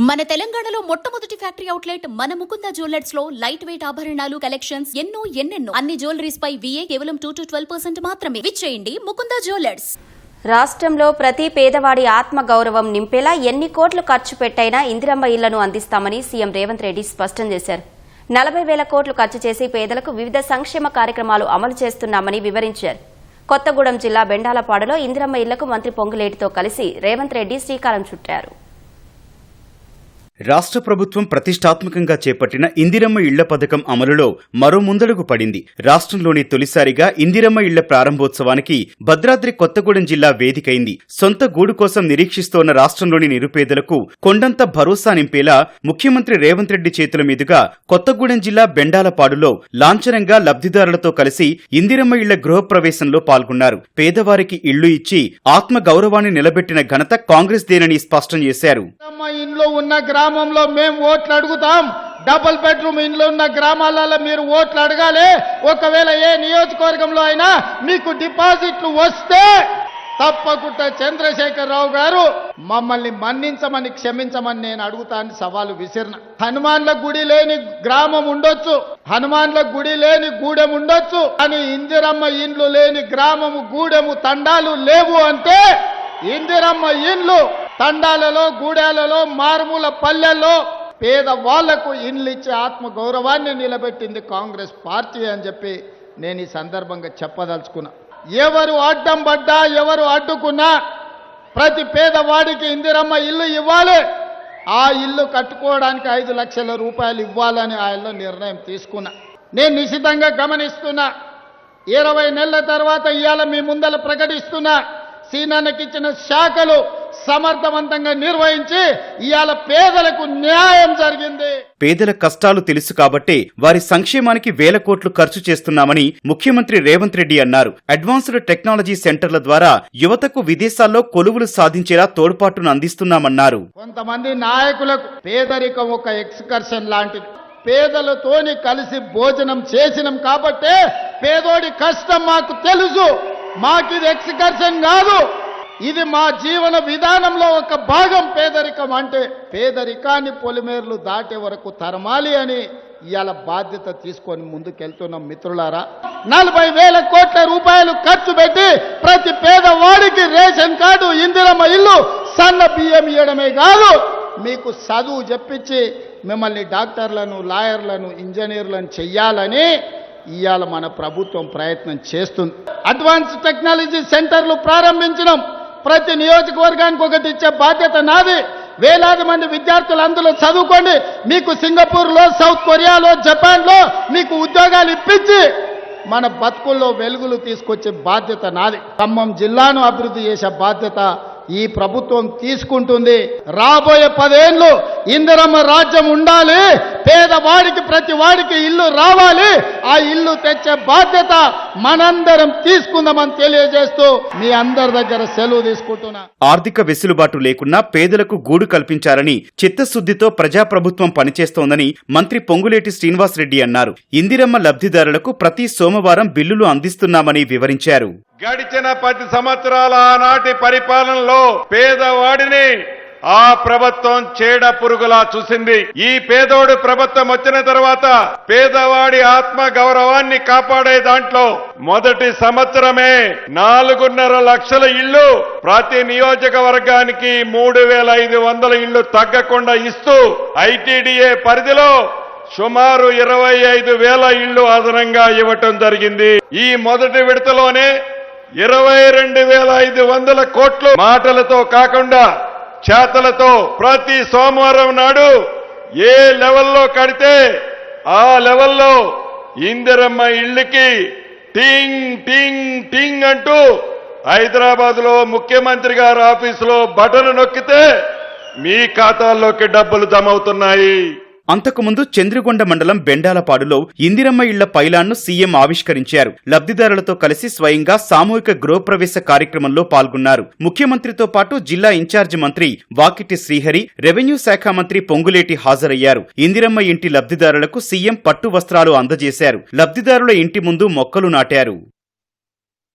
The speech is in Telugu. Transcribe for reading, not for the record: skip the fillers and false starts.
మన తెలంగాణలో మొట్టమొదటి ఫ్యాక్టరీ అవుట్లెట్ మన ముకుంద జ్యువెలర్స్ లో లైట్ వెయిట్ ఆభరణాలు కలెక్షన్స్ ఎన్నెన్నో అన్ని జ్యువెలరీస్ పై VA కేవలం 2 to 12% మాత్రమే. విచ్చేయండి ముకుంద జ్యువెలర్స్. రాష్ట్రంలో ప్రతి పేదవాడి ఆత్మ గౌరవం నింపేలా ఎన్ని కోట్లు ఖర్చు పెట్టైనా ఇందిరమ్మ ఇళ్లను అందిస్తామని సీఎం రేవంత్ రెడ్డి స్పష్టం చేశారు. 40,000 కోట్లు ఖర్చు చేసి పేదలకు వివిధ సంక్షేమ కార్యక్రమాలు అమలు చేస్తున్నామని వివరించారు. కొత్తగూడెం జిల్లా బెండాలపాడులో ఇందిరమ్మ ఇళ్లకు మంత్రి పొంగులేటితో కలిసి రేవంత్ రెడ్డి శ్రీకారం చుట్టారు. రాష్ట్ర ప్రభుత్వం ప్రతిష్టాత్మకంగా చేపట్టిన ఇందిరమ్మ ఇళ్ల పథకం అమలులో మరో ముందడుగు పడింది. రాష్ట్రంలోని తొలిసారిగా ఇందిరమ్మ ఇళ్ల ప్రారంభోత్సవానికి భద్రాద్రి కొత్తగూడెం జిల్లా వేదికైంది. సొంత గూడు కోసం నిరీక్షిస్తోన్న రాష్ట్రంలోని నిరుపేదలకు కొండంత భరోసా నింపేలా ముఖ్యమంత్రి రేవంత్ రెడ్డి చేతుల మీదుగా కొత్తగూడెం జిల్లా బెండాలపాడులో లాంఛనంగా లబ్ధిదారులతో కలిసి ఇందిరమ్మ ఇళ్ల గృహప్రవేశంలో పాల్గొన్నారు. పేదవారికి ఇళ్లు ఇచ్చి ఆత్మ గౌరవాన్ని నిలబెట్టిన ఘనత కాంగ్రెస్ దేనని స్పష్టం చేశారు. గ్రామంలో మేము ఓట్లు అడుగుతాం. డబుల్ బెడ్రూమ్ ఇండ్లు ఉన్న గ్రామాలలో మీరు ఓట్లు అడగాలి. ఒకవేళ ఏ నియోజకవర్గంలో అయినా మీకు డిపాజిట్లు వస్తే తప్పకుండా చంద్రశేఖరరావు గారు మమ్మల్ని మన్నించమని క్షమించమని నేను అడుగుతాను సవాలు విసిరిన. హనుమాన్ల గుడి లేని గ్రామం ఉండొచ్చు, హనుమాన్ల గుడి లేని గూడెం ఉండొచ్చు, కానీ ఇందిరమ్మ ఇండ్లు లేని గ్రామము గూడెము తండాలు లేవు అంటే ఇందిరమ్మ ఇండ్లు తండాలలో గూడాలలో మారుమూల పల్లెల్లో పేద వాళ్లకు ఇండ్లు ఇచ్చే ఆత్మ గౌరవాన్ని నిలబెట్టింది కాంగ్రెస్ పార్టీ అని చెప్పి నేను ఈ సందర్భంగా చెప్పదలుచుకున్నా. ఎవరు అడ్డం పడ్డా ఎవరు అడ్డుకున్నా ప్రతి పేదవాడికి ఇందిరమ్మ ఇల్లు ఇవ్వాలి. ఆ ఇల్లు కట్టుకోవడానికి 5 లక్షల రూపాయలు ఇవ్వాలని ఆయనలో నిర్ణయం తీసుకున్నా. నేను నిశితంగా గమనిస్తున్నా. 20 నెలల తర్వాత ఇవాళ మీ ముందర ప్రకటిస్తున్నా. సీనానికి ఇచ్చిన శాఖలు సమర్థవంతంగా నిర్వహించి ఇవాళ పేదలకు న్యాయం జరిగింది. పేదల కష్టాలు తెలుసు కాబట్టే వారి సంక్షేమానికి 1,000 కోట్లు ఖర్చు చేస్తున్నామని ముఖ్యమంత్రి రేవంత్ రెడ్డి అన్నారు. అడ్వాన్స్డ్ టెక్నాలజీ సెంటర్ల ద్వారా యువతకు విదేశాల్లో కొలువులు సాధించేలా తోడ్పాటును అందిస్తున్నామన్నారు. కొంతమంది నాయకులకు పేదరికం ఒక ఎక్స్కర్షన్ లాంటిది. పేదలతోని కలిసి భోజనం చేసినాం కాబట్టే పేదోడి కష్టం మాకు తెలుసు. మాకిది ఎక్స్కర్షన్ కాదు, ఇది మా జీవన విధానంలో ఒక భాగం. పేదరికం అంటే పేదరికాన్ని పొలిమేర్లు దాటే వరకు తరమాలి అని ఇవాళ బాధ్యత తీసుకొని ముందుకెళ్తున్నాం. మిత్రులారా, 40,000 కోట్ల రూపాయలు ఖర్చు పెట్టి ప్రతి పేదవాడికి రేషన్ కార్డు, ఇందిరమ్మ ఇల్లు, సన్న బియ్యం ఇవ్వడమే కాదు, మీకు చదువు చెప్పించి మిమ్మల్ని డాక్టర్లను, లాయర్లను, ఇంజనీర్లను చెయ్యాలని ఇవాళ మన ప్రభుత్వం ప్రయత్నం చేస్తుంది. అడ్వాన్స్ టెక్నాలజీ సెంటర్లు ప్రారంభించడం, ప్రతి నియోజకవర్గానికి ఒకటి ఇచ్చే బాధ్యత నాది. వేలాది మంది విద్యార్థులు అందులో చదువుకోండి. మీకు సింగపూర్లో, సౌత్ కొరియాలో, జపాన్లో మీకు ఉద్యోగాలు ఇప్పించి మన బతుకుల్లో వెలుగులు తీసుకొచ్చే బాధ్యత నాది. ఖమ్మం జిల్లాను అభివృద్ధి చేసే బాధ్యత ఈ ప్రభుత్వం తీసుకుంటుంది. రాబోయే 10 ఏళ్ళు ఇందిరమ్మ రాజ్యం ఉండాలి. పేదవాడికి ప్రతి వాడికి ఇల్లు రావాలి. ఆ ఇల్లు తెచ్చే బాధ్యత మనందరం తీసుకుందామని తెలియజేస్తూ మీ అందరి దగ్గర సెలవు తీసుకుంటున్నా. ఆర్థిక వెసులుబాటు లేకున్నా పేదలకు గూడు కల్పించాలని చిత్తశుద్దితో ప్రజాప్రభుత్వం పనిచేస్తోందని మంత్రి పొంగులేటి శ్రీనివాసరెడ్డి అన్నారు. ఇందిరమ్మ లబ్ధిదారులకు ప్రతి సోమవారం బిల్లులు అందిస్తున్నామని వివరించారు. గడిచిన 10 సంవత్సరాల ఆనాటి పరిపాలనలో పేదవాడిని ఆ ప్రభుత్వం చేడ పురుగులా చూసింది. ఈ పేదోడు ప్రభుత్వం వచ్చిన తర్వాత పేదవాడి ఆత్మ గౌరవాన్ని కాపాడే దాంట్లో మొదటి సంవత్సరమే 4.5 లక్షల ఇళ్లు, ప్రతి నియోజకవర్గానికి 3,500 ఇళ్లు తగ్గకుండా ఇస్తూ ఐటీడీఏ పరిధిలో సుమారు 25,000 ఇళ్లు అదనంగా ఇవ్వటం జరిగింది. ఈ మొదటి విడతలోనే 22,500 కోట్లు మాటలతో కాకుండా చేతలతో ప్రతి సోమవారం నాడు ఏ లెవెల్లో కడితే ఆ లెవెల్లో ఇందిరమ్మ ఇళ్లకి టింగ్ టింగ్ టింగ్ అంటూ హైదరాబాద్ లో ముఖ్యమంత్రి గారి ఆఫీసులో బటన్ నొక్కితే మీ ఖాతాల్లోకి డబ్బులు జమ అవుతున్నాయి. అంతకుముందు చంద్రగొండ మండలం బెండాలపాడులో ఇందిరమ్మ ఇళ్ల పైలాన్ను సీఎం ఆవిష్కరించారు. లబ్ధిదారులతో కలిసి స్వయంగా సామూహిక గృహప్రవేశ కార్యక్రమంలో పాల్గొన్నారు. ముఖ్యమంత్రితో పాటు జిల్లా ఇన్ఛార్జి మంత్రి వాకిటి శ్రీహరి, రెవెన్యూ శాఖ మంత్రి పొంగులేటి హాజరయ్యారు. ఇందిరమ్మ ఇంటి లబ్ధిదారులకు సీఎం పట్టు వస్త్రాలు అందజేశారు. లబ్ధిదారుల ఇంటి ముందు మొక్కలు నాటారు.